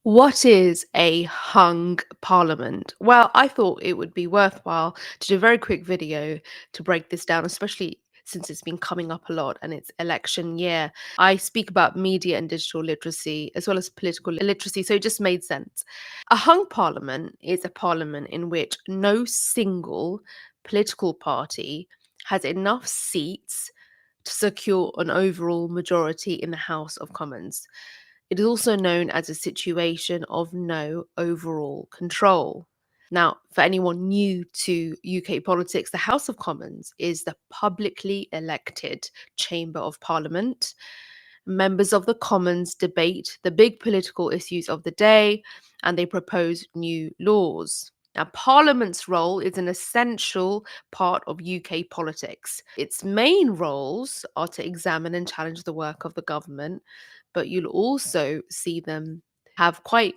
What is a hung parliament? Well, I thought it would be worthwhile to do a very quick video to break this down, especially since it's been coming up a lot and it's election year. I speak about media and digital literacy as well as political literacy, so it just made sense. A hung parliament is a parliament in which no single political party has enough seats to secure an overall majority in the House of Commons. It is also known as a situation of no overall control. Now, for anyone new to UK politics, the House of Commons is the publicly elected chamber of parliament. Members of the Commons debate the big political issues of the day and they propose new laws. Now, Parliament's role is an essential part of UK politics. Its main roles are to examine and challenge the work of the government, but you'll also see them have quite,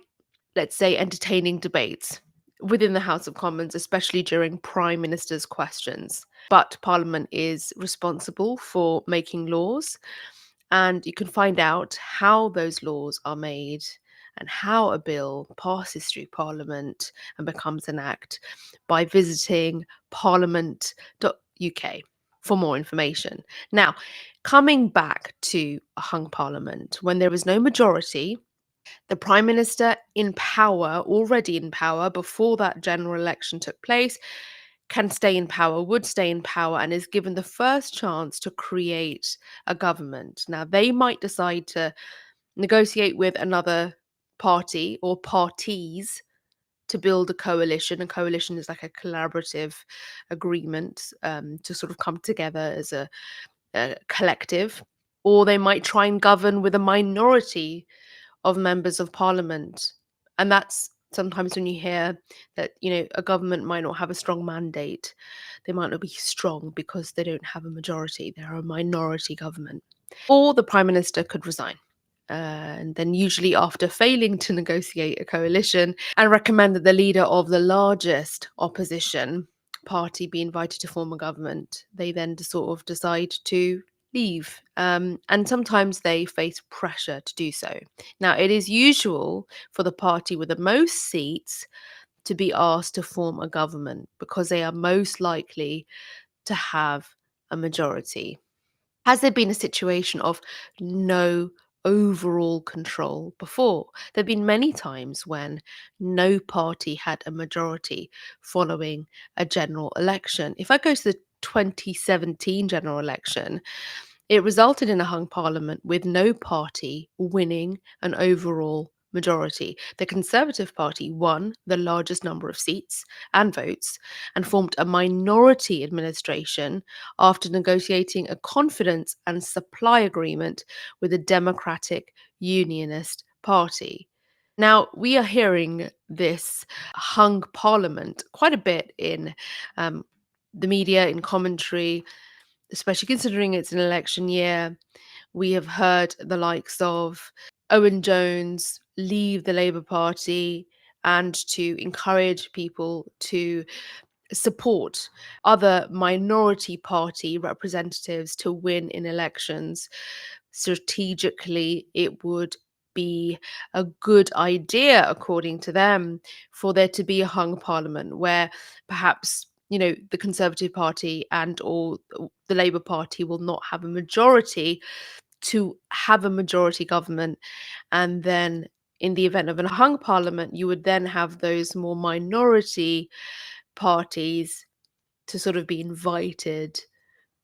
let's say, entertaining debates within the House of Commons, especially during Prime Minister's questions. But Parliament is responsible for making laws, and you can find out how those laws are made and how a bill passes through Parliament and becomes an act by visiting parliament.uk for more information. Now, coming back to a hung parliament, when there is no majority, the Prime Minister in power, already in power before that general election took place, can stay in power, would stay in power, and is given the first chance to create a government. Now, they might decide to negotiate with another party or parties to build a coalition. A coalition is like a collaborative agreement to sort of come together as a collective, or they might try and govern with a minority of members of parliament. And that's sometimes when you hear that, a government might not have a strong mandate. They might not be strong because they don't have a majority. They're a minority government. Or the prime minister could resign. And then, usually, after failing to negotiate a coalition and recommend that the leader of the largest opposition party be invited to form a government, they then sort of decide to leave. And sometimes they face pressure to do so. Now, it is usual for the party with the most seats to be asked to form a government because they are most likely to have a majority. Has there been a situation of no overall control before? There have been many times when no party had a majority following a general election. If I go to the 2017 general election, it resulted in a hung parliament with no party winning an overall majority. The Conservative Party won the largest number of seats and votes and formed a minority administration after negotiating a confidence and supply agreement with the Democratic Unionist Party. Now, we are hearing this hung parliament quite a bit in um, the media, in commentary, especially considering it's an election year. We have heard the likes of Owen Jones leave the Labour Party and to encourage people to support other minority party representatives to win in elections. Strategically, it would be a good idea, according to them, for there to be a hung parliament where perhaps the Conservative Party and or the Labour Party will not have a majority to have a majority government, and then in the event of a hung parliament you would then have those more minority parties to sort of be invited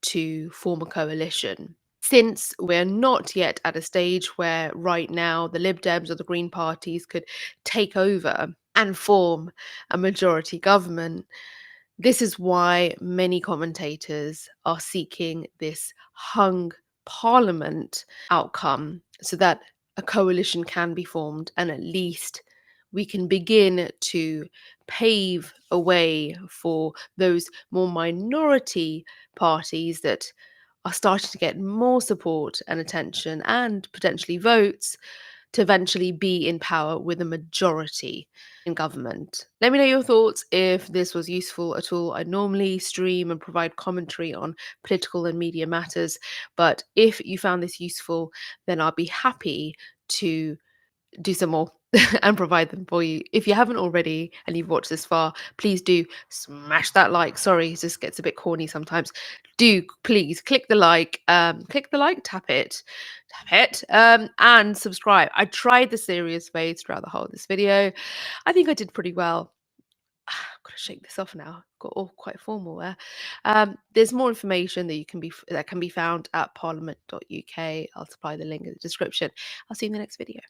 to form a coalition. Since we're not yet at a stage where right now the Lib Dems or the Green parties could take over and form a majority government, this is why many commentators are seeking this hung parliament outcome so that a coalition can be formed and at least we can begin to pave a way for those more minority parties that are starting to get more support and attention and potentially votes to eventually be in power with a majority in government. Let me know your thoughts if this was useful at all. I normally stream and provide commentary on political and media matters, but if you found this useful, then I'll be happy to do some more and provide them for you. If you haven't already and you've watched this far, please do smash that like. Sorry, it just gets a bit corny sometimes. Do please click the like, tap it, and subscribe. I tried the serious ways throughout the whole of this video. I think I did pretty well. I've got to shake this off now. Got all quite formal there. There's more information that can be found at parliament.uk. I'll supply the link in the description. I'll see you in the next video.